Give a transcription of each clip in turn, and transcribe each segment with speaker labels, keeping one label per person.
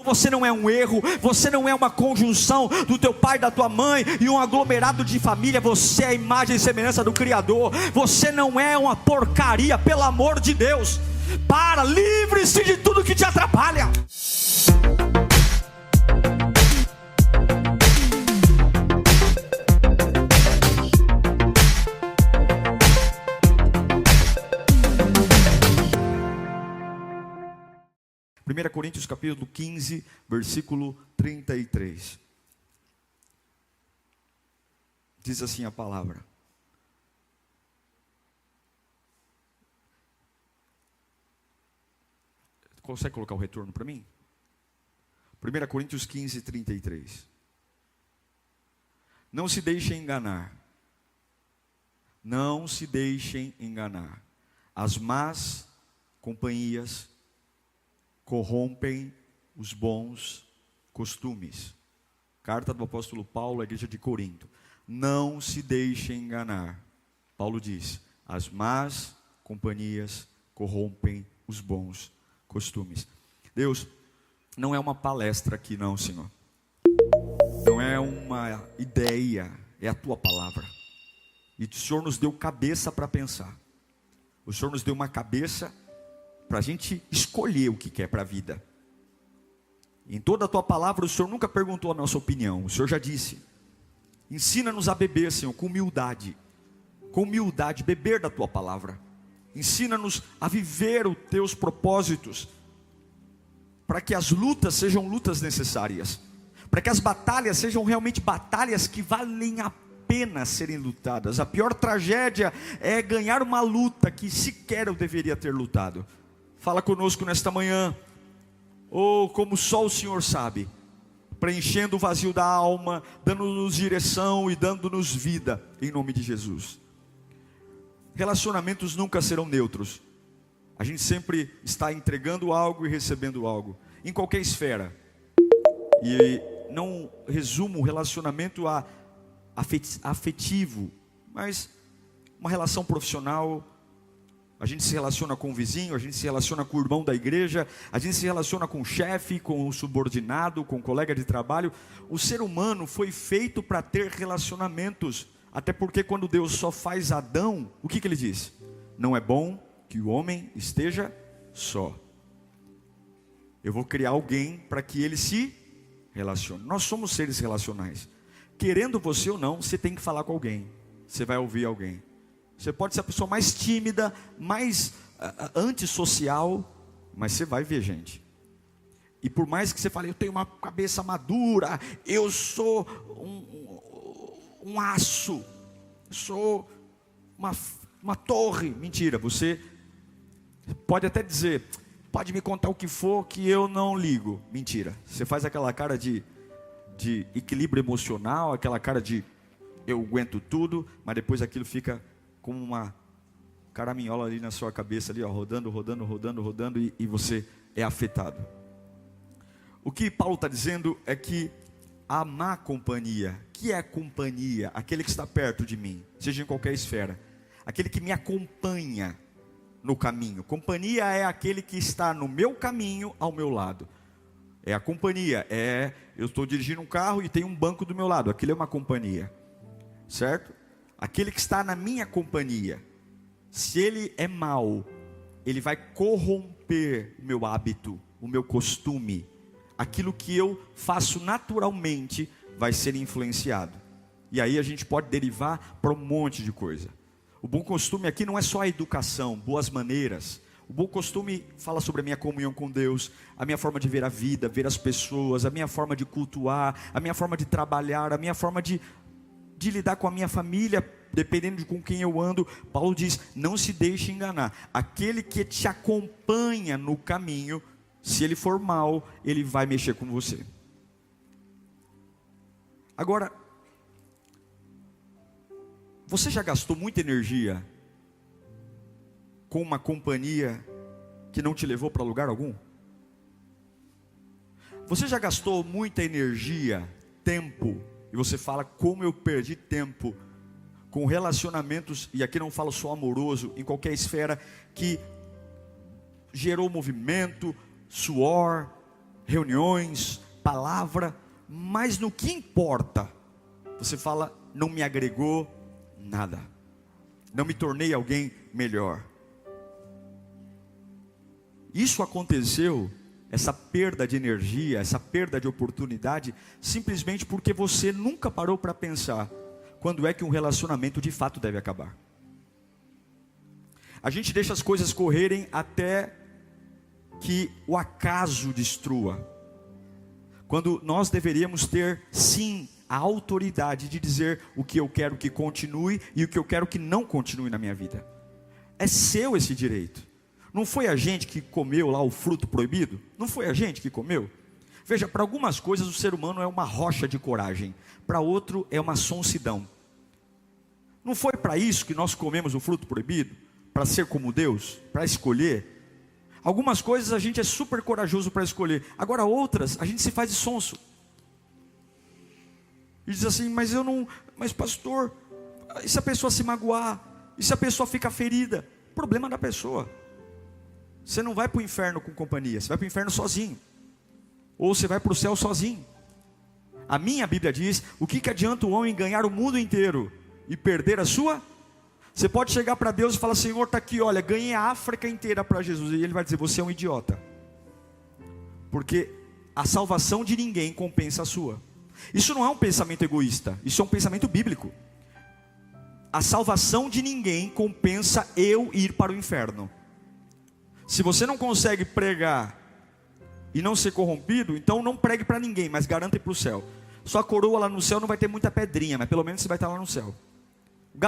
Speaker 1: Você não é um erro, você não é uma conjunção do teu pai e da tua mãe e um aglomerado de família. Você é a imagem e semelhança do Criador. Você não é uma porcaria, pelo amor de Deus. Livre-se de tudo que te atrapalha. Primeira Coríntios capítulo 15, versículo 33. Diz assim a palavra: consegue colocar o retorno para mim? 1 Coríntios 15, 33. Não se deixem enganar. Não se deixem enganar. As más companhias corrompem os bons costumes. Carta do apóstolo Paulo à igreja de Corinto. Não se deixem enganar. Paulo diz: as más companhias corrompem os bons costumes. Deus, não é uma palestra aqui não, Senhor. Não é uma ideia, é a tua palavra. E o Senhor nos deu cabeça para pensar. O Senhor nos deu uma cabeça para a gente escolher o que quer para a vida. Em toda a tua palavra, o Senhor nunca perguntou a nossa opinião. O Senhor já disse: ensina-nos a beber, Senhor, com humildade, beber da tua palavra. Ensina-nos a viver os teus propósitos, para que as lutas sejam lutas necessárias, para que as batalhas sejam realmente batalhas que valem a pena serem lutadas. A pior tragédia é ganhar uma luta que sequer eu deveria ter lutado. Fala conosco nesta manhã, como só o Senhor sabe, preenchendo o vazio da alma, dando-nos direção e dando-nos vida, em nome de Jesus. Relacionamentos nunca serão neutros. A gente sempre está entregando algo e recebendo algo, em qualquer esfera. E não resumo o relacionamento a afetivo, mas uma relação profissional. A gente se relaciona com o vizinho, a gente se relaciona com o irmão da igreja, a gente se relaciona com o chefe, com o subordinado, com o colega de trabalho. O ser humano foi feito para ter relacionamentos. Até porque quando Deus só faz Adão, o que ele diz? Não é bom que o homem esteja só. Eu vou criar alguém para que ele se relacione. Nós somos seres relacionais. Querendo você ou não, você tem que falar com alguém. Você vai ouvir alguém. Você pode ser a pessoa mais tímida, mais antissocial, mas você vai ver gente. E por mais que você fale: eu tenho uma cabeça madura, eu sou um aço, sou uma torre. Mentira, você pode até dizer: pode me contar o que for que eu não ligo. Mentira, você faz aquela cara de equilíbrio emocional, aquela cara de eu aguento tudo, mas depois aquilo fica como uma caraminhola ali na sua cabeça, ali, ó, rodando, e você é afetado. O que Paulo está dizendo é que a má companhia, que é a companhia, aquele que está perto de mim, seja em qualquer esfera, aquele que me acompanha no caminho. Companhia é aquele que está no meu caminho, ao meu lado. É a companhia, eu estou dirigindo um carro e tem um banco do meu lado, aquilo é uma companhia, certo? Aquele que está na minha companhia, se ele é mau, ele vai corromper o meu hábito, o meu costume. Aquilo que eu faço naturalmente vai ser influenciado. E aí a gente pode derivar para um monte de coisa. O bom costume aqui não é só a educação, boas maneiras. O bom costume fala sobre a minha comunhão com Deus, a minha forma de ver a vida, ver as pessoas, a minha forma de cultuar, a minha forma de trabalhar, a minha forma de lidar com a minha família, dependendo de com quem eu ando. Paulo diz: não se deixe enganar. Aquele que te acompanha no caminho, se ele for mau, ele vai mexer com você. Agora, você já gastou muita energia com uma companhia que não te levou para lugar algum? Você já gastou muita energia, tempo, e você fala: como eu perdi tempo com relacionamentos, e aqui não falo só amoroso, em qualquer esfera, que gerou movimento, suor, reuniões, palavra, mas no que importa, você fala, não me agregou nada, não me tornei alguém melhor. Isso aconteceu, essa perda de energia, essa perda de oportunidade, simplesmente porque você nunca parou para pensar quando é que um relacionamento de fato deve acabar. A gente deixa as coisas correrem até que o acaso destrua, quando nós deveríamos ter sim a autoridade de dizer o que eu quero que continue e o que eu quero que não continue na minha vida. É seu esse direito. Não foi a gente que comeu lá o fruto proibido? Não foi a gente que comeu? Veja, para algumas coisas o ser humano é uma rocha de coragem, para outro é uma sonsidão. Não foi para isso que nós comemos o fruto proibido? Para ser como Deus? Para escolher? Algumas coisas a gente é super corajoso para escolher, agora outras a gente se faz de sonso. E diz assim, mas pastor, e se a pessoa se magoar? E se a pessoa ficar ferida? Problema da pessoa. Você não vai para o inferno com companhia, você vai para o inferno sozinho. Ou você vai para o céu sozinho. A minha Bíblia diz, o que adianta o homem ganhar o mundo inteiro e perder a sua? Você pode chegar para Deus e falar, Senhor, está aqui, olha, ganhei a África inteira para Jesus. E Ele vai dizer, você é um idiota. Porque a salvação de ninguém compensa a sua. Isso não é um pensamento egoísta, isso é um pensamento bíblico. A salvação de ninguém compensa eu ir para o inferno. Se você não consegue pregar e não ser corrompido, então não pregue para ninguém, mas garanta ir para o céu. Sua coroa lá no céu não vai ter muita pedrinha, mas pelo menos você vai estar lá no céu. O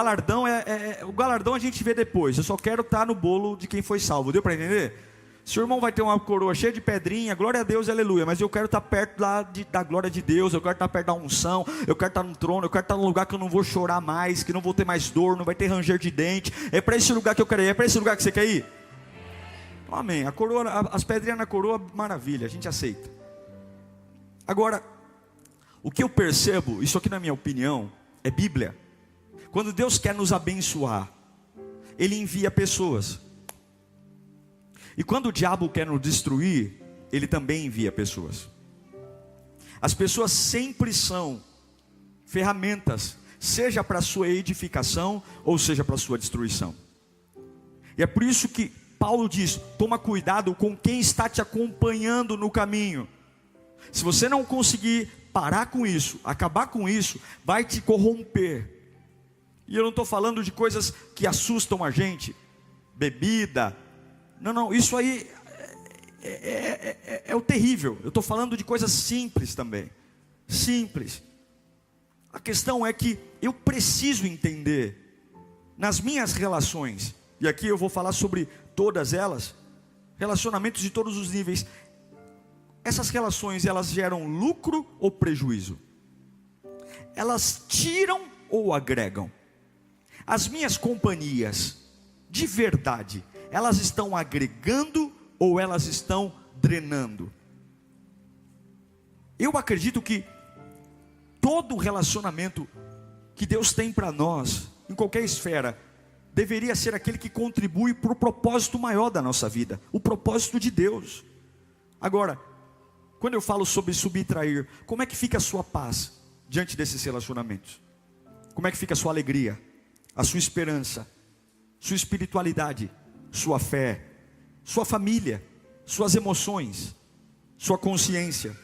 Speaker 1: galardão a gente vê depois. Eu só quero estar no bolo de quem foi salvo. Deu para entender? Se o irmão vai ter uma coroa cheia de pedrinha, glória a Deus, aleluia. Mas eu quero estar perto da glória de Deus. Eu quero estar perto da unção. Eu quero estar no trono. Eu quero estar num lugar que eu não vou chorar mais, que não vou ter mais dor, não vai ter ranger de dente. É para esse lugar que eu quero ir. É para esse lugar que você quer ir? Amém. A coroa, as pedrinhas na coroa, maravilha, a gente aceita. Agora, o que eu percebo, isso aqui na minha opinião, é Bíblia. Quando Deus quer nos abençoar, Ele envia pessoas. E quando o diabo quer nos destruir, ele também envia pessoas. As pessoas sempre são ferramentas, seja para a sua edificação, ou seja para a sua destruição. E é por isso que Paulo diz, toma cuidado com quem está te acompanhando no caminho. Se você não conseguir parar com isso, acabar com isso, vai te corromper. E eu não estou falando de coisas que assustam a gente, bebida, não, isso aí é o terrível. Eu estou falando de coisas simples também, simples. A questão é que eu preciso entender, nas minhas relações, e aqui eu vou falar sobre todas elas, relacionamentos de todos os níveis, essas relações, elas geram lucro ou prejuízo? Elas tiram ou agregam? As minhas companhias, de verdade, elas estão agregando ou elas estão drenando? Eu acredito que todo relacionamento que Deus tem para nós, em qualquer esfera, deveria ser aquele que contribui para o propósito maior da nossa vida, o propósito de Deus. Agora, quando eu falo sobre subtrair, como é que fica a sua paz diante desses relacionamentos? Como é que fica a sua alegria, a sua esperança, sua espiritualidade, sua fé, sua família, suas emoções, sua consciência,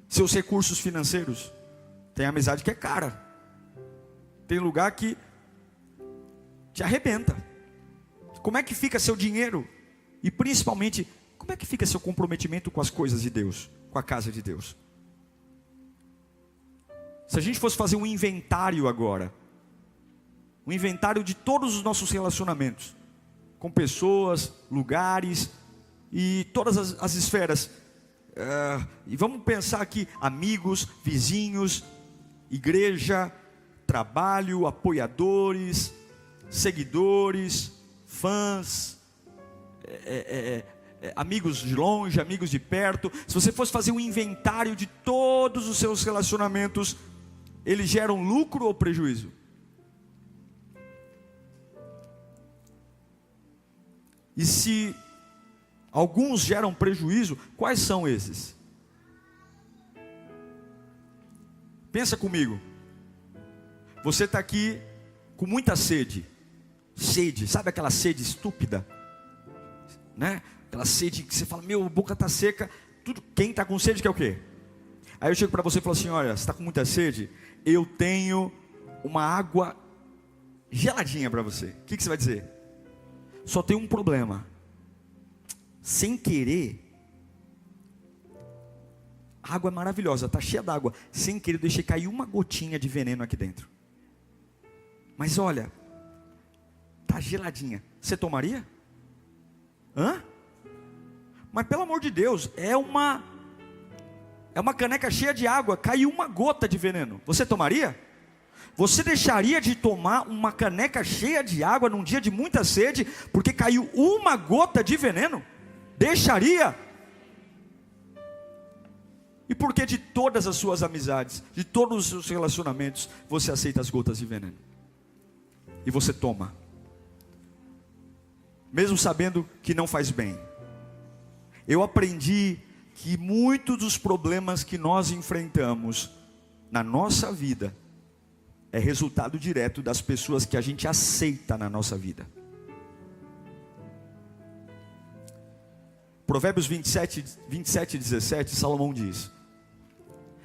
Speaker 1: seus recursos financeiros? Tem amizade que é cara, tem lugar que te arrebenta. Como é que fica seu dinheiro? E principalmente, como é que fica seu comprometimento com as coisas de Deus, com a casa de Deus? Se a gente fosse fazer um inventário agora, um inventário de todos os nossos relacionamentos, com pessoas, lugares e todas as esferas, e vamos pensar aqui, amigos, vizinhos, igreja, trabalho, apoiadores, seguidores, fãs, amigos de longe, amigos de perto. Se você fosse fazer um inventário de todos os seus relacionamentos, eles geram lucro ou prejuízo? E se alguns geram prejuízo, quais são esses? Pensa comigo. Você está aqui com muita sede. Sede, sabe aquela sede estúpida? Né? Aquela sede que você fala, meu, a boca está seca. Tudo, quem está com sede quer o quê? Aí eu chego para você e falo assim, olha, você está com muita sede? Eu tenho uma água geladinha para você. O que você vai dizer? Só tem um problema. Sem querer, a água é maravilhosa, está cheia d'água. Sem querer, eu deixei cair uma gotinha de veneno aqui dentro. Mas olha, está geladinha. Você tomaria? Hã? Mas pelo amor de Deus, é uma caneca cheia de água, caiu uma gota de veneno. Você tomaria? Você deixaria de tomar uma caneca cheia de água num dia de muita sede, porque caiu uma gota de veneno? Deixaria? E por que de todas as suas amizades, de todos os seus relacionamentos, você aceita as gotas de veneno? E você toma, mesmo sabendo que não faz bem. Eu aprendi que muitos dos problemas que nós enfrentamos na nossa vida é resultado direto das pessoas que a gente aceita na nossa vida. Provérbios 27, 17, Salomão diz: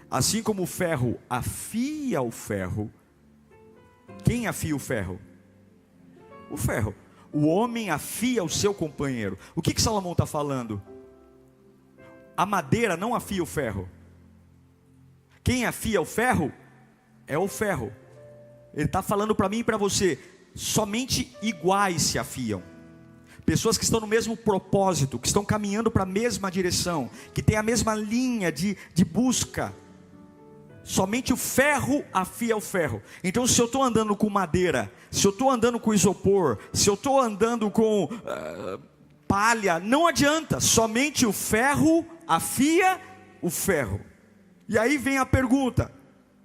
Speaker 1: assim como o ferro afia o ferro, quem afia o ferro? O ferro. O homem afia o seu companheiro. O que Salomão está falando? A madeira não afia o ferro. Quem afia o ferro é o ferro. Ele está falando para mim e para você, somente iguais se afiam. Pessoas que estão no mesmo propósito, que estão caminhando para a mesma direção, que têm a mesma linha de busca. Somente o ferro afia o ferro. Então, se eu estou andando com madeira, se eu estou andando com isopor, se eu estou andando com palha, não adianta. Somente o ferro afia o ferro. E aí vem a pergunta: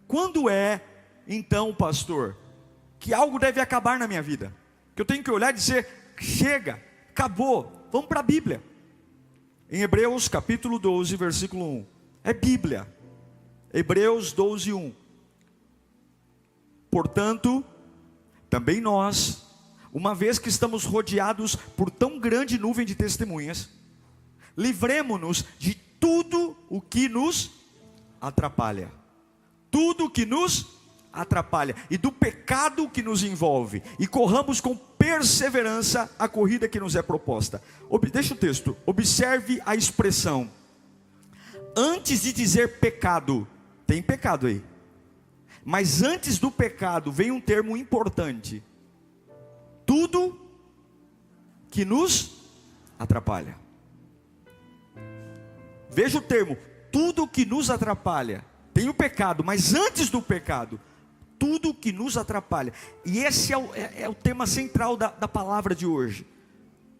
Speaker 1: quando é, então, pastor, que algo deve acabar na minha vida? Que eu tenho que olhar e dizer, chega, acabou, vamos para a Bíblia. Em Hebreus capítulo 12, versículo 1. É Bíblia. Hebreus 12, 1. Portanto, também nós, uma vez que estamos rodeados por tão grande nuvem de testemunhas, livremo-nos de tudo o que nos atrapalha. Tudo o que nos atrapalha. E do pecado que nos envolve. E corramos com perseverança a corrida que nos é proposta. Deixa o texto. Observe a expressão. Antes de dizer pecado, tem pecado aí. Mas antes do pecado vem um termo importante. Tudo que nos atrapalha. Veja o termo, tudo que nos atrapalha. Tem o pecado, mas antes do pecado, tudo que nos atrapalha. E esse é o tema central da palavra de hoje.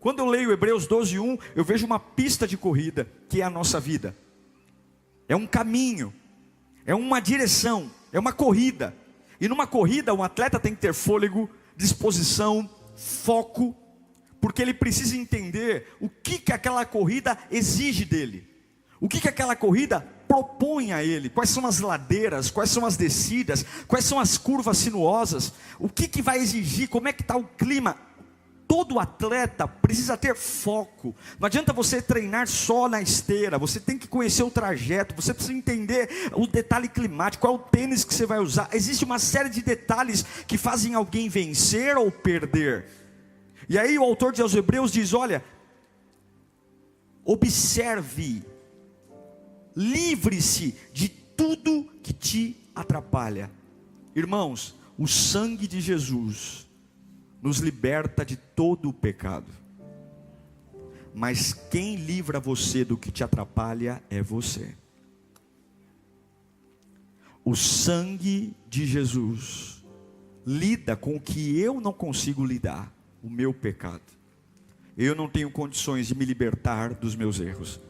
Speaker 1: Quando eu leio Hebreus 12, 1, eu vejo uma pista de corrida, que é a nossa vida. É um caminho, é uma direção, é uma corrida. E numa corrida, um atleta tem que ter fôlego, disposição, foco, porque ele precisa entender o que aquela corrida exige dele. O que aquela corrida propõe a ele, quais são as ladeiras, quais são as descidas, quais são as curvas sinuosas, o que vai exigir, como é que está o clima. Todo atleta precisa ter foco. Não adianta você treinar só na esteira, você tem que conhecer o trajeto, você precisa entender o detalhe climático, qual é o tênis que você vai usar. Existe uma série de detalhes que fazem alguém vencer ou perder. E aí o autor de Hebreus diz, olha, observe, livre-se de tudo que te atrapalha. Irmãos, o sangue de Jesus nos liberta de todo o pecado. Mas quem livra você do que te atrapalha é você. O sangue de Jesus lida com o que eu não consigo lidar, o meu pecado. Eu não tenho condições de me libertar dos meus erros.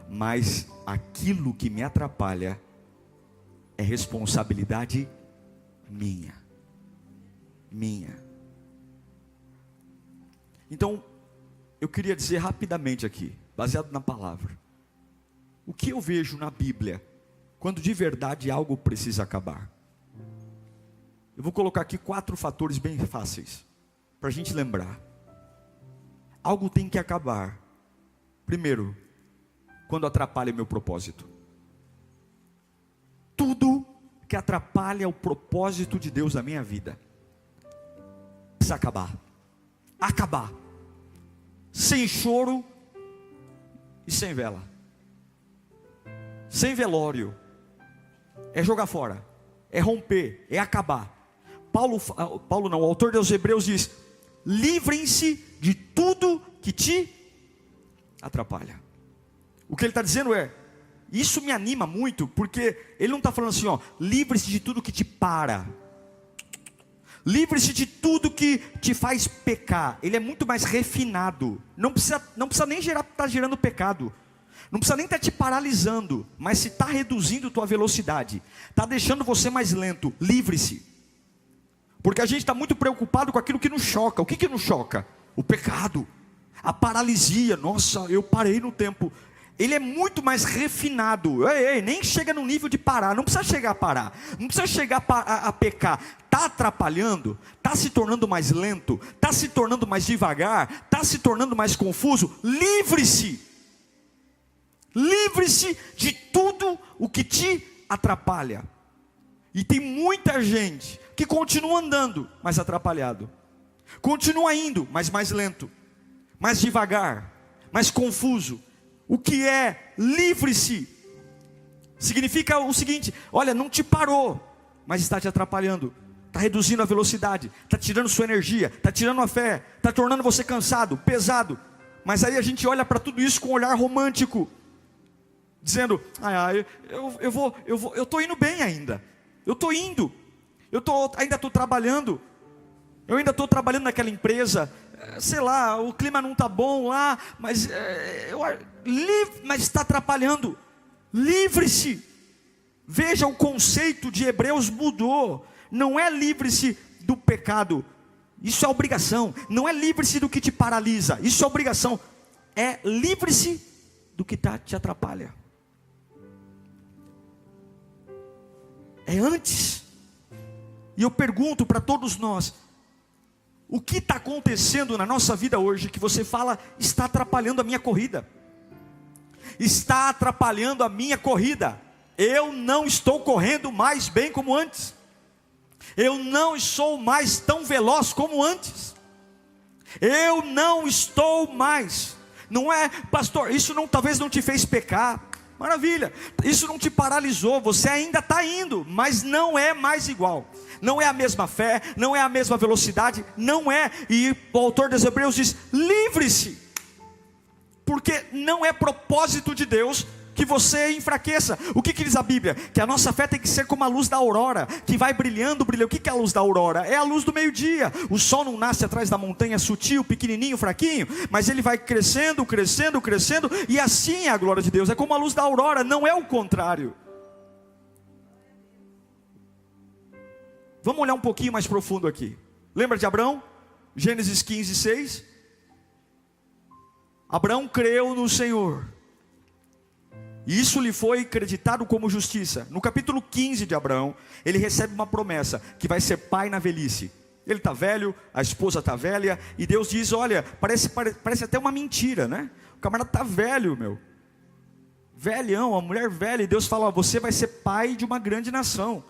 Speaker 1: Mas aquilo que me atrapalha é responsabilidade minha. Então, eu queria dizer rapidamente aqui, baseado na palavra, o que eu vejo na Bíblia quando de verdade algo precisa acabar. Eu vou colocar aqui 4 fatores bem fáceis, para a gente lembrar. Algo tem que acabar. Primeiro, quando atrapalha meu propósito. Tudo que atrapalha o propósito de Deus na minha vida precisa acabar. Acabar. Sem choro e sem vela. Sem velório. É jogar fora. É romper. É acabar. Paulo não, o autor dos Hebreus diz: livrem-se de tudo que te atrapalha. O que ele está dizendo é, isso me anima muito, porque ele não está falando assim, ó, livre-se de tudo que te para. Livre-se de tudo que te faz pecar. Ele é muito mais refinado. Não precisa nem estar gerando pecado. Não precisa nem estar te paralisando. Mas se está reduzindo tua velocidade, está deixando você mais lento, livre-se. Porque a gente está muito preocupado com aquilo que nos choca. O que nos choca? O pecado. A paralisia. Nossa, eu parei no tempo. Ele é muito mais refinado. Nem chega no nível de parar. Não precisa chegar a parar. Não precisa chegar a pecar. Está atrapalhando? Está se tornando mais lento? Está se tornando mais devagar? Está se tornando mais confuso? Livre-se. Livre-se de tudo o que te atrapalha. E tem muita gente que continua andando, mas atrapalhado. Continua indo, mas mais lento. Mais devagar. Mais confuso. O que é livre-se? Significa o seguinte: olha, não te parou, mas está te atrapalhando. Está reduzindo a velocidade. Está tirando sua energia. Está tirando a fé. Está tornando você cansado, pesado. Mas aí a gente olha para tudo isso com um olhar romântico. Dizendo, eu estou indo bem ainda. Eu estou indo. Ainda estou trabalhando. Eu ainda estou trabalhando naquela empresa. Sei lá, o clima não está bom lá. Mas está atrapalhando. Livre-se. Veja, o conceito de Hebreus mudou. Não é livre-se do pecado. Isso é obrigação. Não é livre-se do que te paralisa. Isso é obrigação. É livre-se do que te atrapalha. É antes. E eu pergunto para todos nós: o que está acontecendo na nossa vida hoje que você fala, está atrapalhando a minha corrida? Está atrapalhando a minha corrida. Eu não estou correndo mais bem como antes. Eu não sou mais tão veloz como antes. Eu não estou mais. Não é, pastor, isso talvez não te fez pecar. Maravilha, isso não te paralisou, você ainda está indo, mas não é mais igual. Não é a mesma fé, não é a mesma velocidade, não é. E o autor dos Hebreus diz, livre-se. Porque não é propósito de Deus que você enfraqueça. O que diz a Bíblia? Que a nossa fé tem que ser como a luz da aurora, que vai brilhando, brilhando. O que é a luz da aurora? É a luz do meio-dia. O sol não nasce atrás da montanha, sutil, pequenininho, fraquinho, mas ele vai crescendo, crescendo, crescendo, e assim é a glória de Deus. É como a luz da aurora, não é o contrário. Vamos olhar um pouquinho mais profundo aqui. Lembra de Abraão? Gênesis 15, 6. Abraão creu no Senhor, e isso lhe foi creditado como justiça. No capítulo 15 de Abraão, ele recebe uma promessa, que vai ser pai na velhice. Ele está velho, a esposa está velha, e Deus diz, olha, parece até uma mentira, né? O camarada está velho, meu. Velhão, a mulher velha, e Deus fala, ó, você vai ser pai de uma grande nação.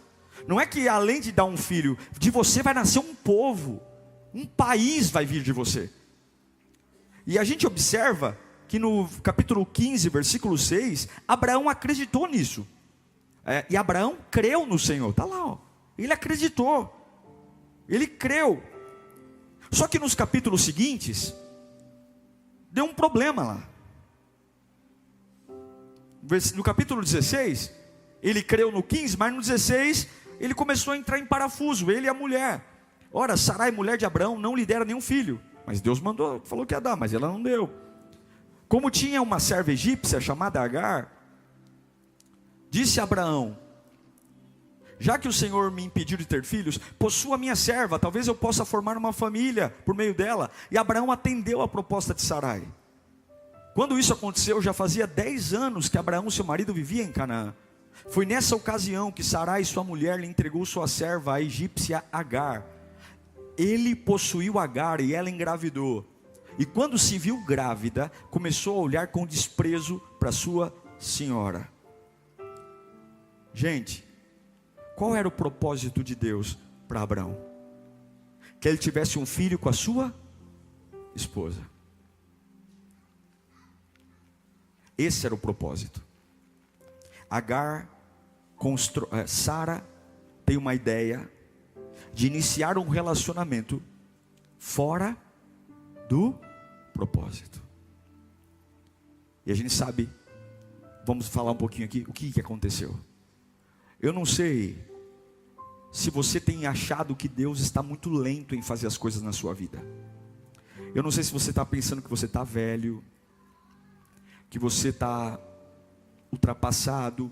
Speaker 1: Não é que além de dar um filho, de você vai nascer um povo. Um país vai vir de você. E a gente observa que no capítulo 15, versículo 6, Abraão acreditou nisso. E Abraão creu no Senhor. Está lá, ó. Ele acreditou. Ele creu. Só que nos capítulos seguintes, deu um problema lá. No capítulo 16, ele creu no 15, mas no 16, ele começou a entrar em parafuso, ele e a mulher. Ora, Sarai, mulher de Abraão, não lhe dera nenhum filho. Mas Deus mandou, falou que ia dar, mas ela não deu. Como tinha uma serva egípcia chamada Agar, disse a Abraão, já que o Senhor me impediu de ter filhos, possua minha serva, talvez eu possa formar uma família por meio dela. E Abraão atendeu a proposta de Sarai. Quando isso aconteceu, já fazia 10 anos que Abraão, seu marido, vivia em Canaã. Foi nessa ocasião que Sarai, sua mulher, lhe entregou sua serva, a egípcia Agar. Ele possuiu Agar e ela engravidou. E quando se viu grávida, começou a olhar com desprezo para sua senhora. Gente, qual era o propósito de Deus para Abraão? Que ele tivesse um filho com a sua esposa. Esse era o propósito. Sara tem uma ideia de iniciar um relacionamento fora do propósito. E a gente sabe, vamos falar um pouquinho aqui, o que aconteceu. Eu não sei se você tem achado que Deus está muito lento em fazer as coisas na sua vida. Eu não sei se você está pensando que você está velho, que você está ultrapassado.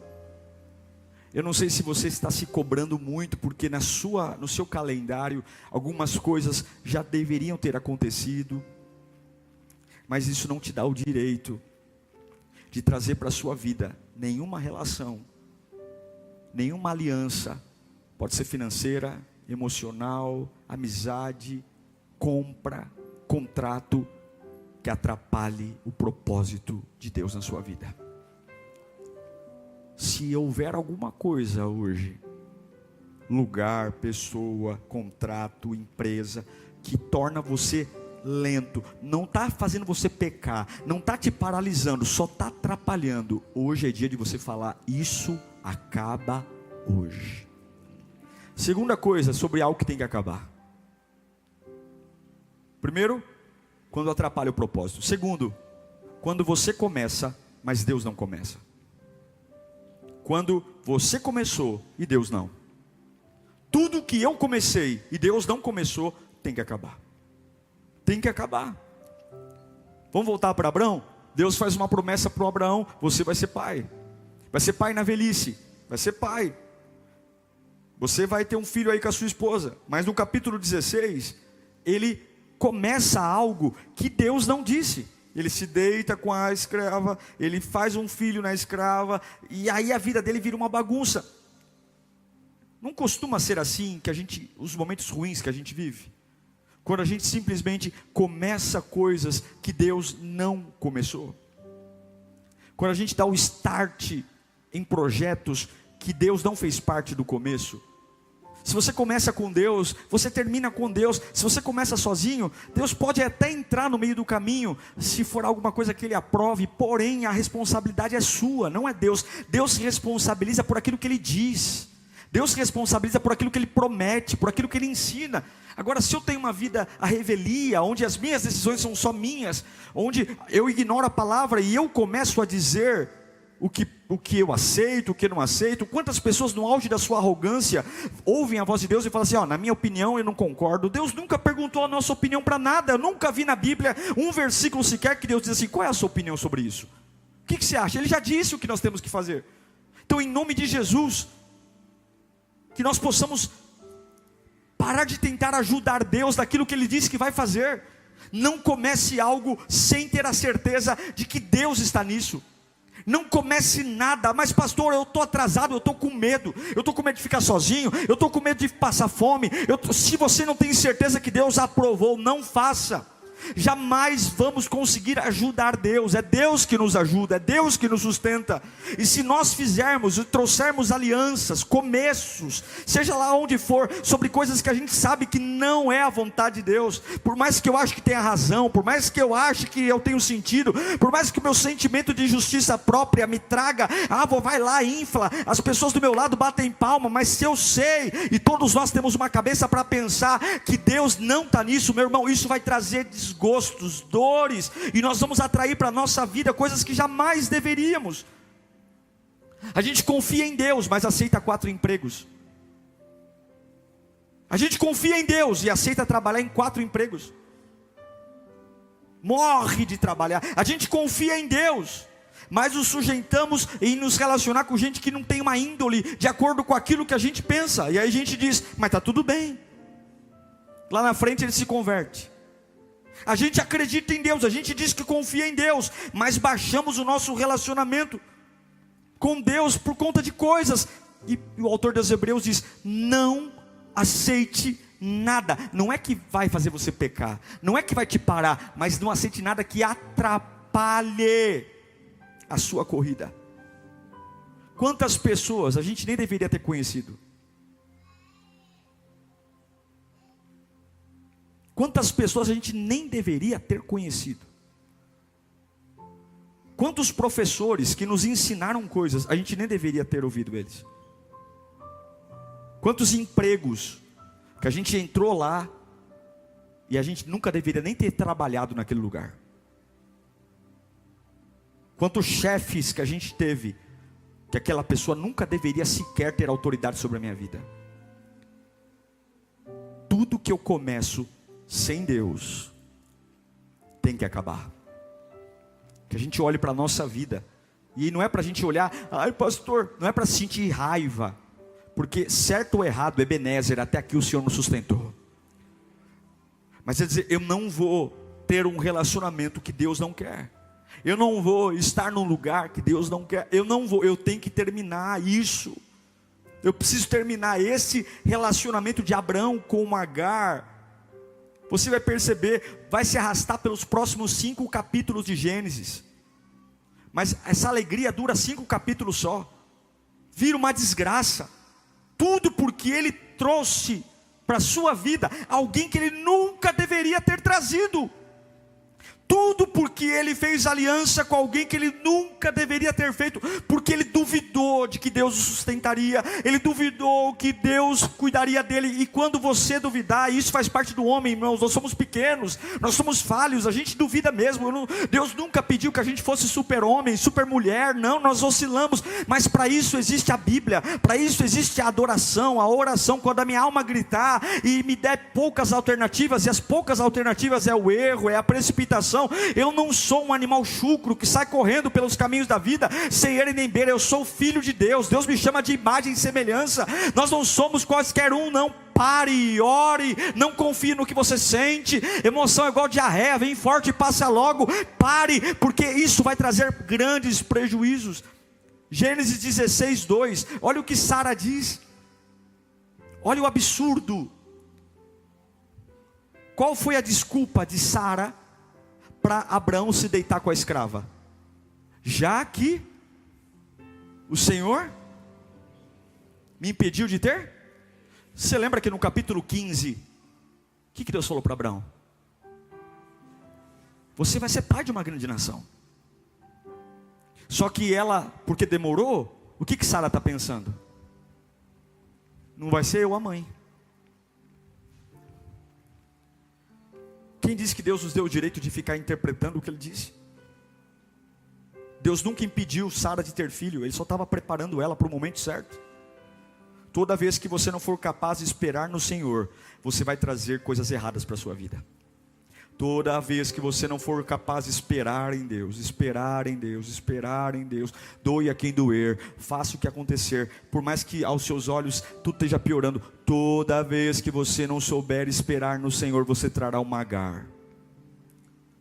Speaker 1: Eu não sei se você está se cobrando muito, porque no seu calendário, algumas coisas já deveriam ter acontecido. Mas isso não te dá o direito de trazer para a sua vida nenhuma relação, nenhuma aliança. Pode ser financeira, emocional, amizade, compra, contrato, que atrapalhe o propósito de Deus na sua vida. Se houver alguma coisa hoje, lugar, pessoa, contrato, empresa, que torna você lento, não está fazendo você pecar, não está te paralisando, só está atrapalhando, hoje é dia de você falar, isso acaba hoje. Segunda coisa sobre algo que tem que acabar. Primeiro, quando atrapalha o propósito. Segundo, quando você começa, mas Deus não começa. Quando você começou e Deus não. Tudo que eu comecei e Deus não começou, tem que acabar. Tem que acabar. Vamos voltar para Abraão? Deus faz uma promessa para o Abraão: você vai ser pai. Vai ser pai na velhice. Vai ser pai. Você vai ter um filho aí com a sua esposa. Mas no capítulo 16, ele começa algo que Deus não disse. Ele se deita com a escrava, ele faz um filho na escrava, e aí a vida dele vira uma bagunça. Não costuma ser assim os momentos ruins que a gente vive? Quando a gente simplesmente começa coisas que Deus não começou. Quando a gente dá o start em projetos que Deus não fez parte do começo. Se você começa com Deus, você termina com Deus. Se você começa sozinho, Deus pode até entrar no meio do caminho, se for alguma coisa que Ele aprove, porém a responsabilidade é sua, não é Deus. Deus se responsabiliza por aquilo que Ele diz. Deus se responsabiliza por aquilo que Ele promete, por aquilo que Ele ensina. Agora, se eu tenho uma vida à revelia, onde as minhas decisões são só minhas, onde eu ignoro a palavra e eu começo a dizer o que eu aceito, o que eu não aceito. Quantas pessoas no auge da sua arrogância ouvem a voz de Deus e falam assim: na minha opinião eu não concordo. Deus nunca perguntou a nossa opinião para nada. Eu nunca vi na Bíblia um versículo sequer que Deus diz assim: qual é a sua opinião sobre isso? O que você acha? Ele já disse o que nós temos que fazer. Então, em nome de Jesus, que nós possamos parar de tentar ajudar Deus daquilo que Ele disse que vai fazer. Não comece algo sem ter a certeza de que Deus está nisso. Não comece nada: mas pastor, eu estou atrasado, eu estou com medo de ficar sozinho, eu estou com medo de passar fome. Se você não tem certeza que Deus aprovou, não faça. Jamais vamos conseguir ajudar Deus. É Deus que nos ajuda, é Deus que nos sustenta. E se nós fizermos e trouxermos alianças, começos, seja lá onde for, sobre coisas que a gente sabe que não é a vontade de Deus, por mais que eu ache que tenha razão, por mais que eu ache que eu tenho sentido, por mais que o meu sentimento de justiça própria me traga: vai lá, infla, as pessoas do meu lado batem palma. Mas se eu sei, e todos nós temos uma cabeça para pensar que Deus não está nisso, meu irmão, isso vai trazer desgostos, dores, e nós vamos atrair para a nossa vida coisas que jamais deveríamos. A gente confia em Deus, mas aceita 4 empregos. A gente confia em Deus e aceita trabalhar em 4 empregos. Morre de trabalhar. A gente confia em Deus, mas nos sujeitamos em nos relacionar com gente que não tem uma índole de acordo com aquilo que a gente pensa. E aí a gente diz: mas está tudo bem. Lá na frente ele se converte. A gente acredita em Deus, a gente diz que confia em Deus, mas baixamos o nosso relacionamento com Deus por conta de coisas. E o autor dos Hebreus diz: não aceite nada. Não é que vai fazer você pecar, não é que vai te parar, mas não aceite nada que atrapalhe a sua corrida. Quantas pessoas a gente nem deveria ter conhecido? Quantas pessoas a gente nem deveria ter conhecido? Quantos professores que nos ensinaram coisas, a gente nem deveria ter ouvido eles? Quantos empregos que a gente entrou lá e a gente nunca deveria nem ter trabalhado naquele lugar? Quantos chefes que a gente teve, que aquela pessoa nunca deveria sequer ter autoridade sobre a minha vida? Tudo que eu começo sem Deus tem que acabar. Que a gente olhe para a nossa vida, e não é para a gente olhar, ai pastor, não é para sentir raiva, porque certo ou errado, Ebenezer, até aqui o Senhor nos sustentou. Mas é dizer, eu não vou ter um relacionamento que Deus não quer, eu não vou estar num lugar que Deus não quer, eu tenho que terminar isso, eu preciso terminar esse relacionamento de Abraão com Agar. Você vai perceber, vai se arrastar pelos próximos 5 capítulos de Gênesis, mas essa alegria dura 5 capítulos só, vira uma desgraça, tudo porque ele trouxe para a sua vida alguém que ele nunca deveria ter trazido, tudo porque ele fez aliança com alguém que ele nunca deveria ter feito, porque ele duvidou de que Deus o sustentaria, ele duvidou que Deus cuidaria dele. E quando você duvidar, isso faz parte do homem, irmãos, nós somos pequenos, nós somos falhos, a gente duvida mesmo. Deus nunca pediu que a gente fosse super homem, super mulher, não, nós oscilamos, mas para isso existe a Bíblia, para isso existe a adoração, a oração. Quando a minha alma gritar e me der poucas alternativas, e as poucas alternativas é o erro, é a precipitação, eu não sou um animal chucro que sai correndo pelos caminhos da vida sem ele nem beira. Eu sou filho de Deus, Deus me chama de imagem e semelhança. Nós não somos quaisquer um, não. Pare, ore, não confie no que você sente. Emoção é igual diarreia, vem forte e passa logo. Pare, porque isso vai trazer grandes prejuízos. Gênesis 16, 2, olha o que Sara diz, olha o absurdo. Qual foi a desculpa de Sara para Abraão se deitar com a escrava? Já que o Senhor me impediu de ter. Você lembra que no capítulo 15, o que Deus falou para Abraão? Você vai ser pai de uma grande nação. Só que ela, porque demorou, o que Sara está pensando? Não vai ser eu a mãe. Quem disse que Deus nos deu o direito de ficar interpretando o que Ele disse? Deus nunca impediu Sara de ter filho, Ele só estava preparando ela para o momento certo. Toda vez que você não for capaz de esperar no Senhor, você vai trazer coisas erradas para a sua vida. Toda vez que você não for capaz de esperar em Deus, esperar em Deus, esperar em Deus, doe a quem doer, faça o que acontecer, por mais que aos seus olhos tudo esteja piorando, toda vez que você não souber esperar no Senhor, você trará uma Agar.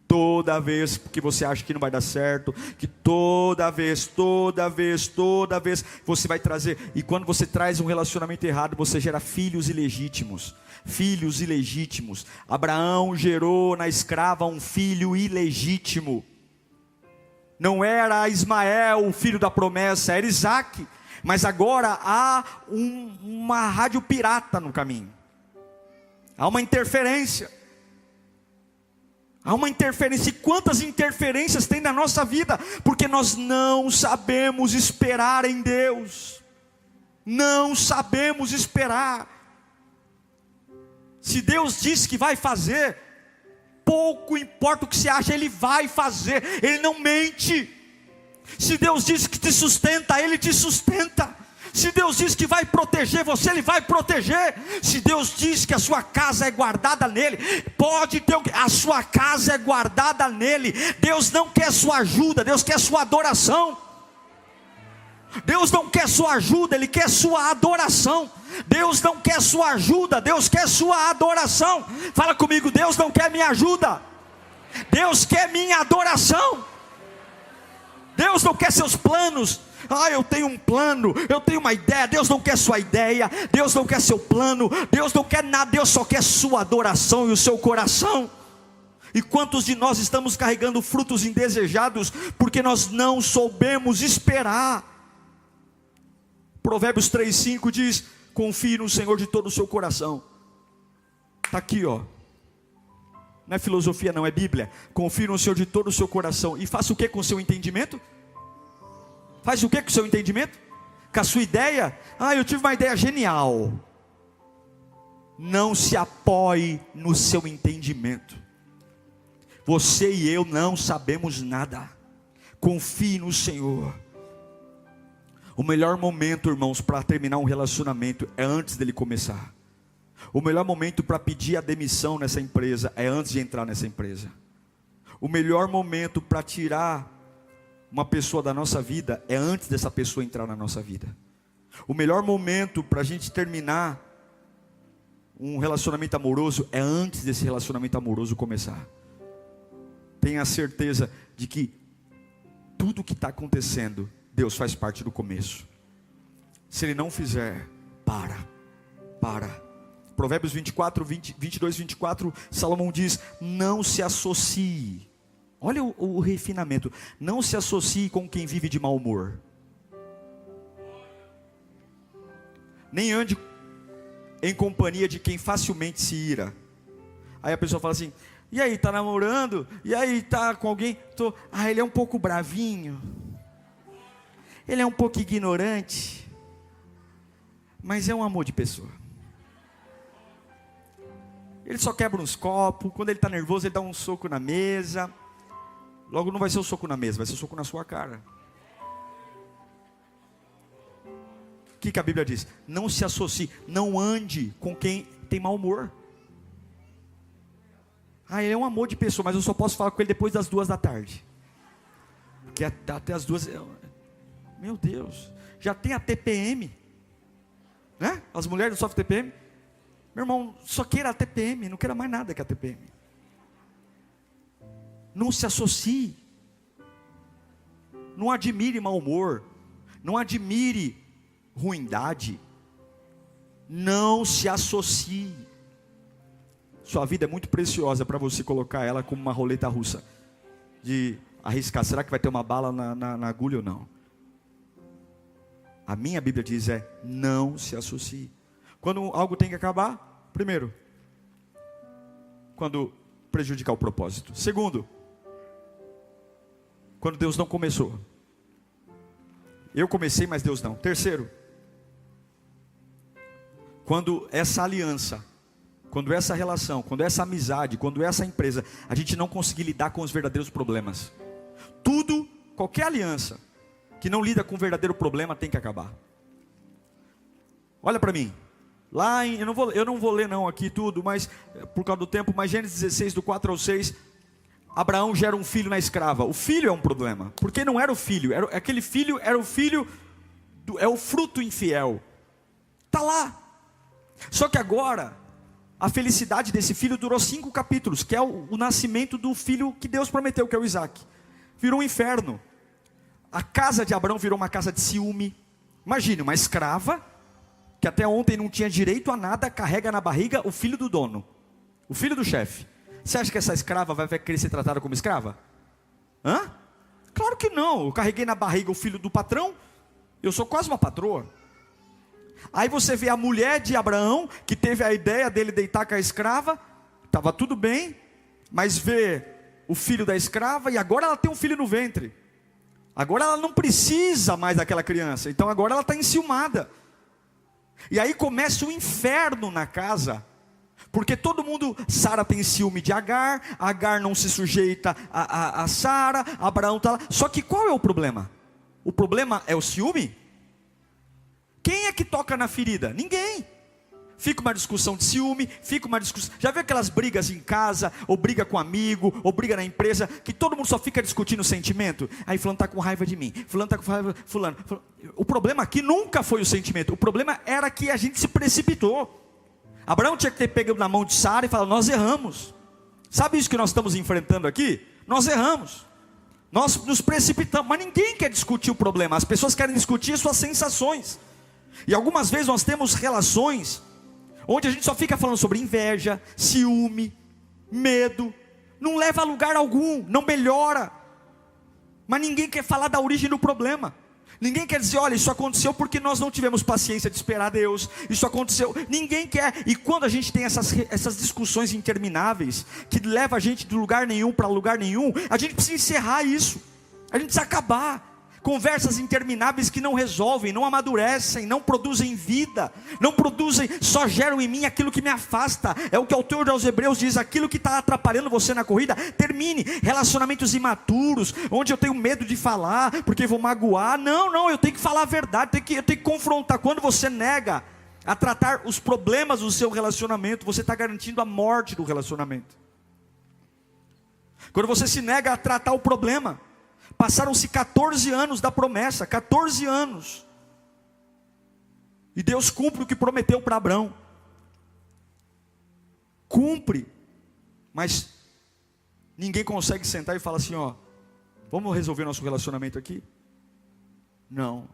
Speaker 1: Toda vez que você acha que não vai dar certo, que toda vez você vai trazer, e quando você traz um relacionamento errado, você gera filhos ilegítimos. Filhos ilegítimos. Abraão gerou na escrava um filho ilegítimo. Não era Ismael o filho da promessa, era Isaac. Mas agora há uma rádio pirata no caminho. Há uma interferência. Há uma interferência. E quantas interferências tem na nossa vida? Porque nós não sabemos esperar em Deus. Não sabemos esperar. Se Deus disse que vai fazer, pouco importa o que você acha, Ele vai fazer, Ele não mente. Se Deus disse que te sustenta, Ele te sustenta. Se Deus diz que vai proteger você, Ele vai proteger. Se Deus diz que a sua casa é guardada nele, pode ter a sua casa é guardada nele. Deus não quer sua ajuda, Deus quer sua adoração. Deus não quer sua ajuda, Ele quer sua adoração. Deus não quer sua ajuda, Deus quer sua adoração. Fala comigo, Deus não quer minha ajuda, Deus quer minha adoração. Deus não quer seus planos. eu tenho um plano, eu tenho uma ideia. Deus não quer sua ideia, Deus não quer seu plano, Deus não quer nada, Deus só quer sua adoração e o seu coração. E quantos de nós estamos carregando frutos indesejados, porque nós não soubemos esperar? Provérbios 3:5 diz: confie no Senhor de todo o seu coração. Está aqui, ó. Não é filosofia não, é Bíblia. Confie no Senhor de todo o seu coração. E faça o que com o seu entendimento? Faz o que com o seu entendimento? Com a sua ideia? Eu tive uma ideia genial. Não se apoie no seu entendimento. Você e eu não sabemos nada. Confie no Senhor. O melhor momento, irmãos, para terminar um relacionamento é antes dele começar. O melhor momento para pedir a demissão nessa empresa é antes de entrar nessa empresa. O melhor momento para tirar uma pessoa da nossa vida é antes dessa pessoa entrar na nossa vida. O melhor momento para a gente terminar um relacionamento amoroso é antes desse relacionamento amoroso começar. Tenha certeza de que tudo que está acontecendo, Deus faz parte do começo. Se Ele não fizer, para. Provérbios 22, 24, Salomão diz: não se associe. Olha o refinamento. Não se associe com quem vive de mau humor. Nem ande em companhia de quem facilmente se ira. Aí a pessoa fala assim: e aí, está namorando? E aí, está com alguém? Ele é um pouco bravinho. Ele é um pouco ignorante. Mas é um amor de pessoa. Ele só quebra uns copos. Quando ele está nervoso, ele dá um soco na mesa. Logo não vai ser o soco na mesa, vai ser o soco na sua cara. O que a Bíblia diz? Não se associe, não ande com quem tem mau humor. Ele é um amor de pessoa, mas eu só posso falar com ele depois das 2 da tarde. Porque até as 2... Meu Deus, já tem a TPM, né? As mulheres sofrem TPM. Meu irmão, só queira a TPM, não queira mais nada que a TPM. Não se associe. Não admire mau humor. Não admire ruindade. Não se associe. Sua vida é muito preciosa para você colocar ela como uma roleta russa. De arriscar, será que vai ter uma bala na agulha ou não? A minha Bíblia diz não se associe. Quando algo tem que acabar, primeiro, quando prejudicar o propósito. Segundo, quando Deus não começou. Eu comecei, mas Deus não. Terceiro, quando essa aliança, quando essa relação, quando essa amizade, quando essa empresa, a gente não conseguir lidar com os verdadeiros problemas. Tudo, qualquer aliança que não lida com o verdadeiro problema tem que acabar. Olha para mim. Lá em, eu não vou ler não aqui tudo, mas por causa do tempo, mas Gênesis 16, do 4 ao 6, Abraão gera um filho na escrava. O filho é um problema, porque não era o filho, aquele filho era o filho, é o fruto infiel. Está lá. Só que agora, a felicidade desse filho durou 5 capítulos, que é o nascimento do filho que Deus prometeu, que é o Isaac. Virou um inferno. A casa de Abraão virou uma casa de ciúme. Imagine, uma escrava, que até ontem não tinha direito a nada, carrega na barriga o filho do dono, o filho do chefe. Você acha que essa escrava vai querer ser tratada como escrava? Claro que não. Eu carreguei na barriga o filho do patrão, eu sou quase uma patroa. Aí você vê a mulher de Abraão, que teve a ideia dele deitar com a escrava, estava tudo bem, mas vê o filho da escrava, e agora ela tem um filho no ventre. Agora ela não precisa mais daquela criança, então agora ela está enciumada. E aí começa o inferno na casa, porque todo mundo, Sara tem ciúme de Agar, Agar não se sujeita a Sara, Abraão está lá. Só que qual é o problema? O problema é o ciúme? Quem é que toca na ferida? Ninguém. Fica uma discussão de ciúme, fica uma discussão. Já viu aquelas brigas em casa, ou briga com amigo, ou briga na empresa, que todo mundo só fica discutindo o sentimento? Aí fulano está com raiva de mim, fulano está com raiva, fulano. O problema aqui nunca foi o sentimento, o problema era que a gente se precipitou. Abraão tinha que ter pego na mão de Sara e falado: nós erramos. Sabe isso que nós estamos enfrentando aqui? Nós erramos. Nós nos precipitamos, mas ninguém quer discutir o problema. As pessoas querem discutir suas sensações. E algumas vezes nós temos relações onde a gente só fica falando sobre inveja, ciúme, medo. Não leva a lugar algum, não melhora. Mas ninguém quer falar da origem do problema. Ninguém quer dizer, olha, isso aconteceu porque nós não tivemos paciência de esperar Deus. Isso aconteceu, ninguém quer. E quando a gente tem essas discussões intermináveis, que leva a gente de lugar nenhum para lugar nenhum, a gente precisa encerrar isso. A gente precisa acabar. Conversas intermináveis que não resolvem, não amadurecem, não produzem vida, não produzem, só geram em mim aquilo que me afasta. É o que o autor aos Hebreus diz: aquilo que está atrapalhando você na corrida, termine. Relacionamentos imaturos, onde eu tenho medo de falar, porque vou magoar. Não, eu tenho que falar a verdade, eu tenho que confrontar. Quando você nega a tratar os problemas do seu relacionamento, você está garantindo a morte do relacionamento. Quando você se nega a tratar o problema, passaram-se 14 anos da promessa, 14 anos. E Deus cumpre o que prometeu para Abraão. Cumpre. Mas ninguém consegue sentar e falar assim, ó, vamos resolver nosso relacionamento aqui? Não,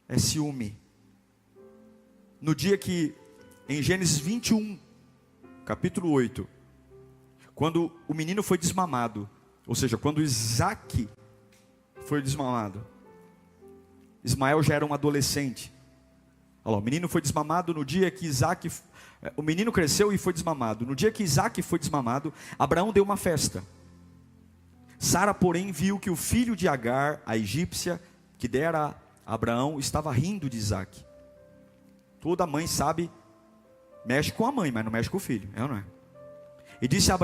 Speaker 1: é ciúme. No dia que, em Gênesis 21, capítulo 8, quando o menino foi desmamado, ou seja, quando Isaac foi desmamado, Ismael já era um adolescente. Olha lá, o menino foi desmamado no dia que Isaac, o menino cresceu e foi desmamado. No dia que Isaac foi desmamado, Abraão deu uma festa. Sara, porém, viu que o filho de Agar, a egípcia, que dera a Abraão, estava rindo de Isaac. Toda mãe sabe, mexe com a mãe, mas não mexe com o filho, é ou não é? E disse a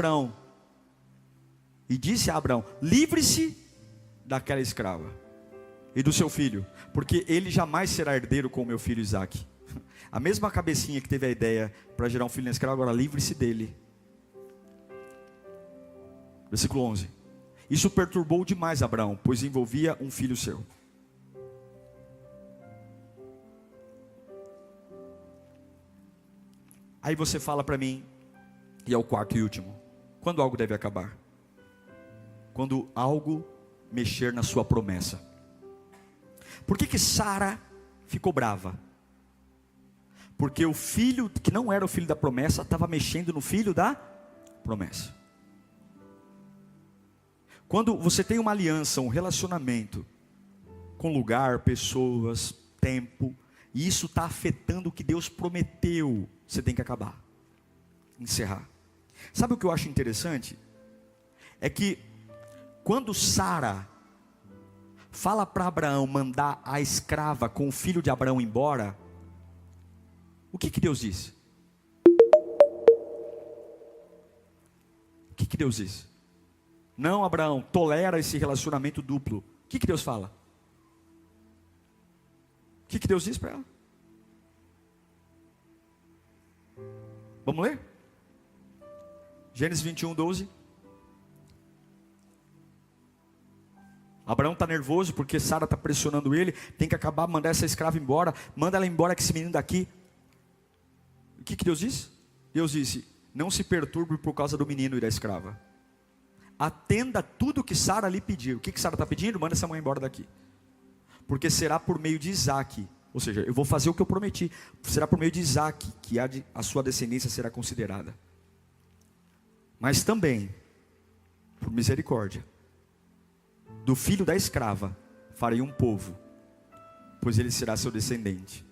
Speaker 1: Abraão, livre-se daquela escrava e do seu filho, porque ele jamais será herdeiro com o meu filho Isaac. A mesma cabecinha que teve a ideia para gerar um filho na escrava, agora livre-se dele. Versículo 11. Isso perturbou demais Abraão, pois envolvia um filho seu. Aí você fala para mim, e é o quarto e último, quando algo deve acabar? Quando algo mexer na sua promessa. Por que Sara ficou brava? Porque o filho, que não era o filho da promessa, estava mexendo no filho da promessa. Quando você tem uma aliança, um relacionamento, com lugar, pessoas, tempo, e isso está afetando o que Deus prometeu, você tem que acabar, encerrar. Sabe o que eu acho interessante? É que quando Sara fala para Abraão mandar a escrava com o filho de Abraão embora, o que Deus disse? O que Deus disse? Não, Abraão, tolera esse relacionamento duplo. O que Deus fala? O que Deus disse para ela? Vamos ler? Gênesis 21, 12. Abraão está nervoso porque Sara está pressionando ele. Tem que acabar, mandar essa escrava embora. Manda ela embora com esse menino daqui. O que Deus disse? Deus disse, não se perturbe por causa do menino e da escrava. Atenda tudo que Sara lhe pediu. O que Sara está pedindo? Manda essa mãe embora daqui. Porque será por meio de Isaac. Ou seja, eu vou fazer o que eu prometi. Será por meio de Isaac que a sua descendência será considerada. Mas também, por misericórdia, do filho da escrava farei um povo, pois ele será seu descendente.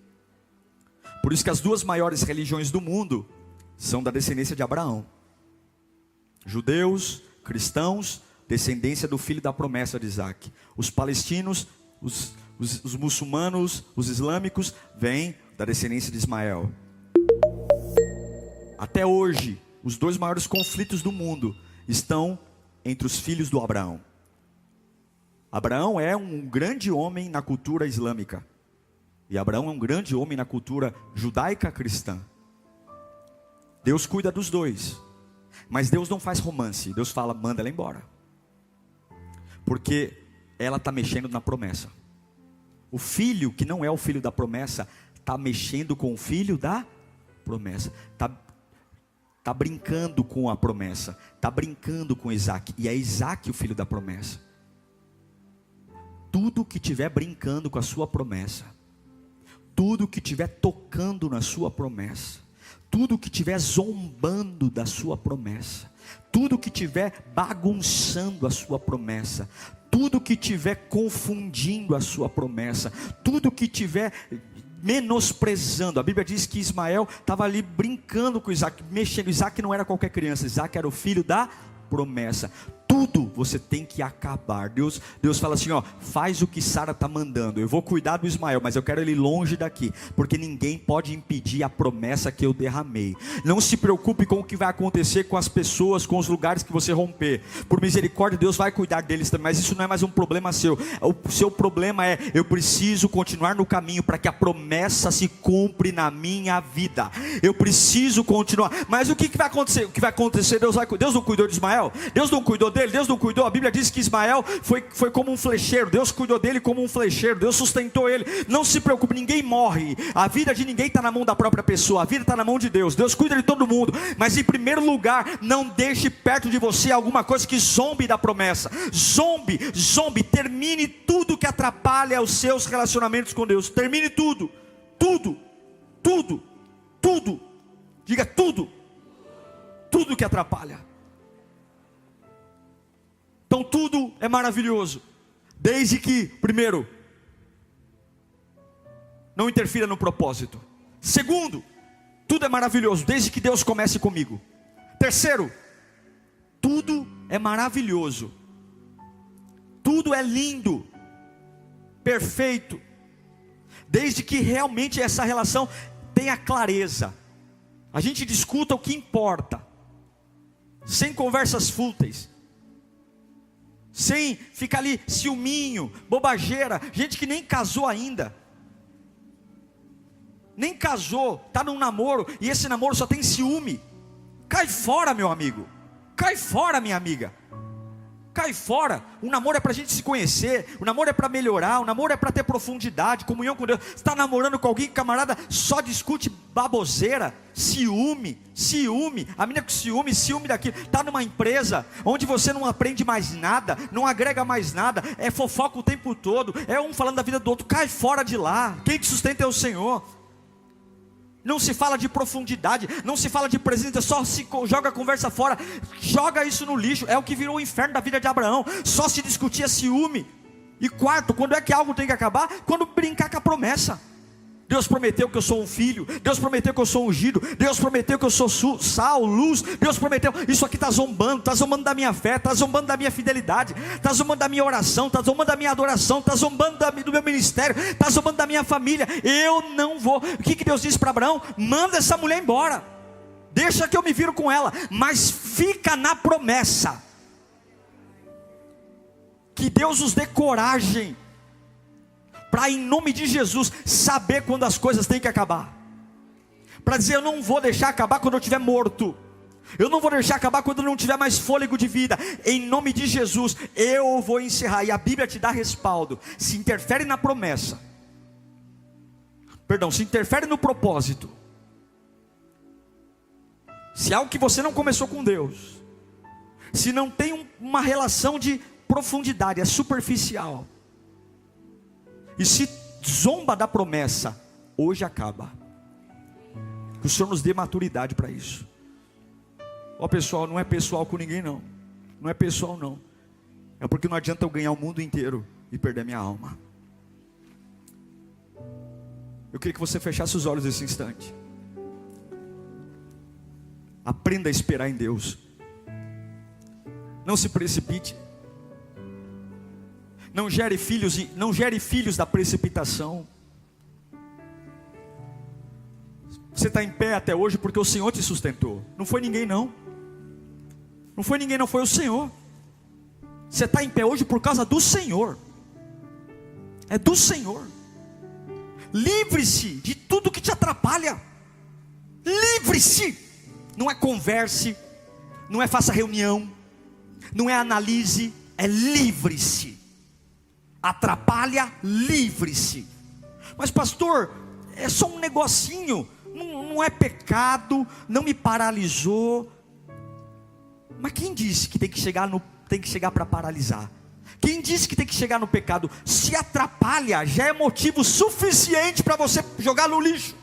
Speaker 1: Por isso que as duas maiores religiões do mundo são da descendência de Abraão. Judeus, cristãos, descendência do filho da promessa de Isaac. Os palestinos, os muçulmanos, os islâmicos, vêm da descendência de Ismael. Até hoje, os dois maiores conflitos do mundo estão entre os filhos do Abraão. Abraão é um grande homem na cultura islâmica. E Abraão é um grande homem na cultura judaica cristã. Deus cuida dos dois. Mas Deus não faz romance. Deus fala, manda ela embora. Porque ela está mexendo na promessa. O filho que não é o filho da promessa está mexendo com o filho da promessa. Está brincando com a promessa. Está brincando com Isaac. E é Isaac o filho da promessa. tudo que estiver brincando com a sua promessa, tudo que estiver tocando na sua promessa, tudo que estiver zombando da sua promessa, tudo que estiver bagunçando a sua promessa, tudo que estiver confundindo a sua promessa, tudo que estiver menosprezando. A Bíblia diz que Ismael estava ali brincando com Isaac, mexendo. Isaac não era qualquer criança, Isaac era o filho da promessa. Tudo você tem que acabar. Deus fala assim, ó, faz o que Sara está mandando. Eu vou cuidar do Ismael, mas eu quero ele longe daqui, porque ninguém pode impedir a promessa que eu derramei. Não se preocupe com o que vai acontecer com as pessoas, com os lugares que você romper. Por misericórdia, Deus vai cuidar deles também, mas isso não é mais um problema seu. O seu problema é, eu preciso continuar no caminho para que a promessa se cumpra na minha vida. Eu preciso continuar. Mas o que vai acontecer? O que vai acontecer? Deus não cuidou de Ismael? Deus não cuidou dele? Deus não cuidou. A Bíblia diz que Ismael foi como um flecheiro. Deus cuidou dele como um flecheiro. Deus sustentou ele. Não se preocupe, ninguém morre. A vida de ninguém está na mão da própria pessoa. A vida está na mão de Deus. Deus cuida de todo mundo. Mas em primeiro lugar, não deixe perto de você alguma coisa que zombe da promessa. Zombe. Termine tudo que atrapalha os seus relacionamentos com Deus. Termine tudo. Diga tudo. Tudo que atrapalha. Então tudo é maravilhoso, desde que, primeiro, não interfira no propósito. Segundo, tudo é maravilhoso, desde que Deus comece comigo. Terceiro, tudo é maravilhoso, tudo é lindo, perfeito, desde que realmente essa relação tenha clareza. A gente discuta o que importa, sem conversas fúteis, sem ficar ali ciúminho, bobageira. Gente que nem casou ainda, nem casou, está num namoro, e esse namoro só tem ciúme. Cai fora, meu amigo. Cai fora, minha amiga. Cai fora. O namoro é para a gente se conhecer, o namoro é para melhorar, o namoro é para ter profundidade, comunhão com Deus. Você está namorando com alguém, camarada, só discute baboseira, ciúme. A menina com ciúme daquilo. Está numa empresa onde você não aprende mais nada, não agrega mais nada, é fofoca o tempo todo, é um falando da vida do outro. Cai fora de lá. Quem te sustenta é o Senhor. Não se fala de profundidade, não se fala de presença, só se joga a conversa fora, joga isso no lixo. É o que virou o inferno da vida de Abraão. Só se discutia ciúme. E quarto, quando é que algo tem que acabar? Quando brincar com a promessa. Deus prometeu que eu sou um filho, Deus prometeu que eu sou ungido, Deus prometeu que eu sou sal, luz. Deus prometeu, isso aqui está zombando da minha fé, está zombando da minha fidelidade, está zombando da minha oração, está zombando da minha adoração, está zombando do meu ministério, está zombando da minha família. Eu não vou. O que Deus disse para Abraão? Manda essa mulher embora, deixa que eu me viro com ela, mas fica na promessa. Que Deus nos dê coragem para, em nome de Jesus, saber quando as coisas têm que acabar. Para dizer, eu não vou deixar acabar quando eu estiver morto. Eu não vou deixar acabar quando eu não tiver mais fôlego de vida. Em nome de Jesus, eu vou encerrar. E a Bíblia te dá respaldo. Se interfere na promessa, se interfere no propósito, se é algo que você não começou com Deus, se não tem uma relação de profundidade, é superficial, e se zomba da promessa, hoje acaba. Que o Senhor nos dê maturidade para isso. Ó pessoal, não é pessoal com ninguém não. Não é pessoal não. É porque não adianta eu ganhar o mundo inteiro e perder minha alma. Eu queria que você fechasse os olhos nesse instante. Aprenda a esperar em Deus. Não se precipite. Não gere filhos da precipitação. Você está em pé até hoje porque o Senhor te sustentou. Não foi ninguém não. Não foi ninguém não, foi o Senhor. Você está em pé hoje por causa do Senhor. É do Senhor. Livre-se de tudo que te atrapalha. Livre-se. Não é converse, não é faça reunião, não é analise, é livre-se. Atrapalha, livre-se. Mas pastor, é só um negocinho, não é pecado, não me paralisou. Mas quem disse que tem que chegar para paralisar? Quem disse que tem que chegar no pecado se atrapalha, já é motivo suficiente para você jogar no lixo.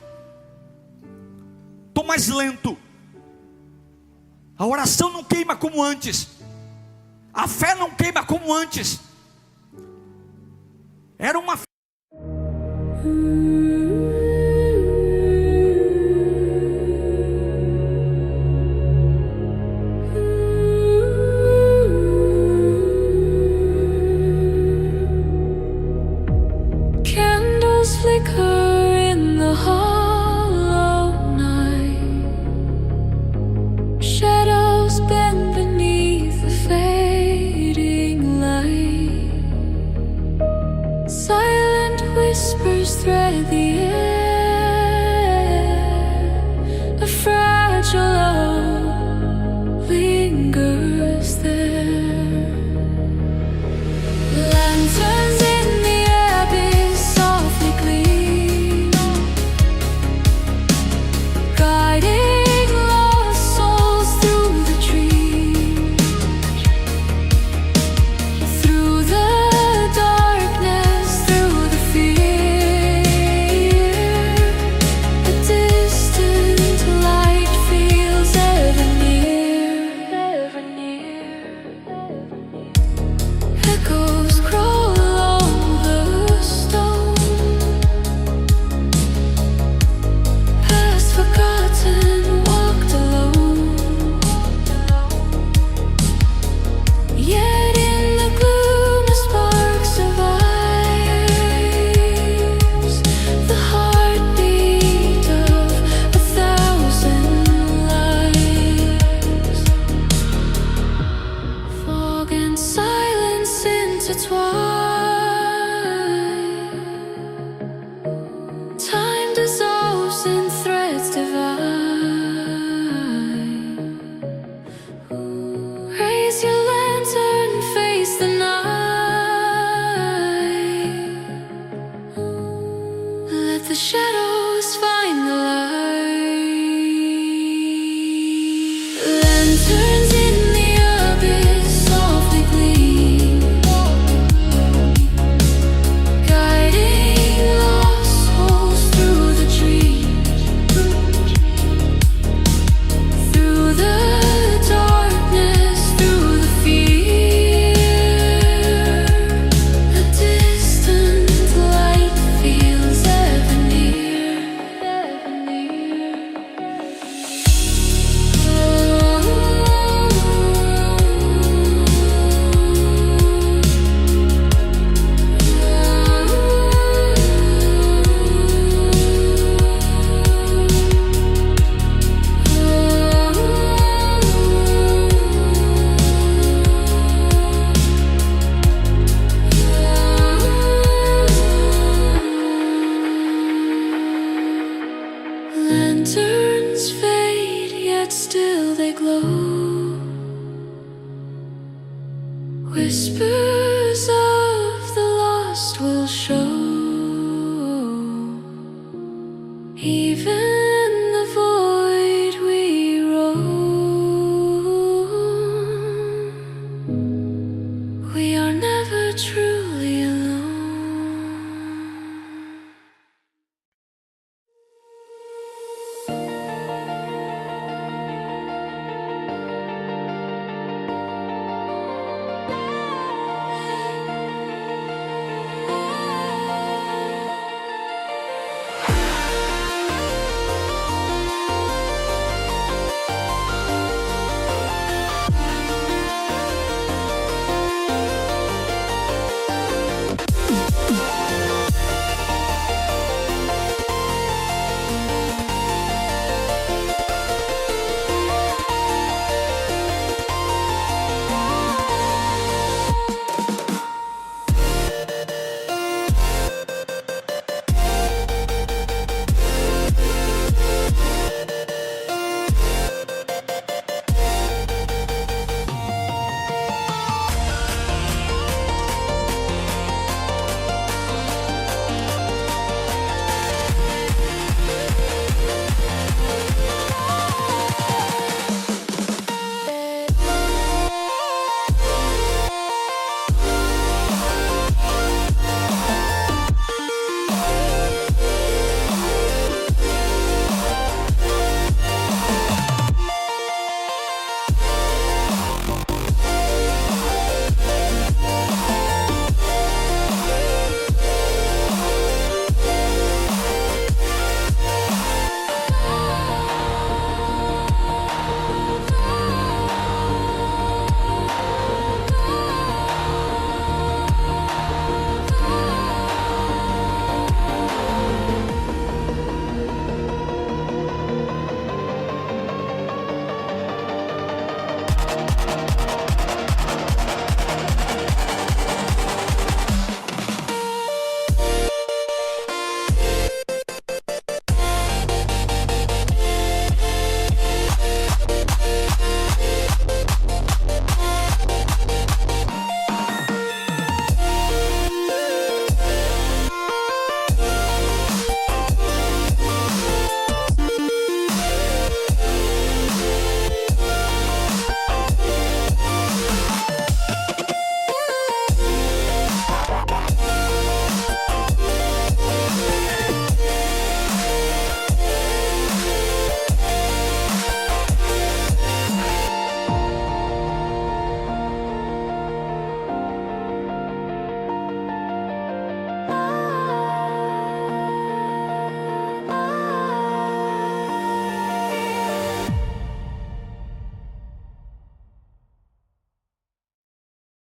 Speaker 1: Estou mais lento. A oração não queima como antes. A fé não queima como antes. Era uma
Speaker 2: candles flicker in the hollow night. Shadows bend beneath the fading light. Silent whispers thread the air. A fragile love lingers there. Lanterns in the abyss softly gleam, guiding lost souls through the dream. Through the darkness, through the fear, a distant light feels ever near, ever near. Echoes crawl along the stone, past forgotten, walked alone. Yet in the gloom a spark survives, the heartbeat of 1,000 lives. Fog and silence intertwine. Time dissolves in threads divine. Raise your lantern, face the night. Let the shadows find the light. Lanterns in the abyss softly gleam, guiding lost souls through the dreams. Through the darkness, through the fear, a distant light feels ever near, ever near. Lanterns fade, yet still they glow. Whispers of the lost will show. Even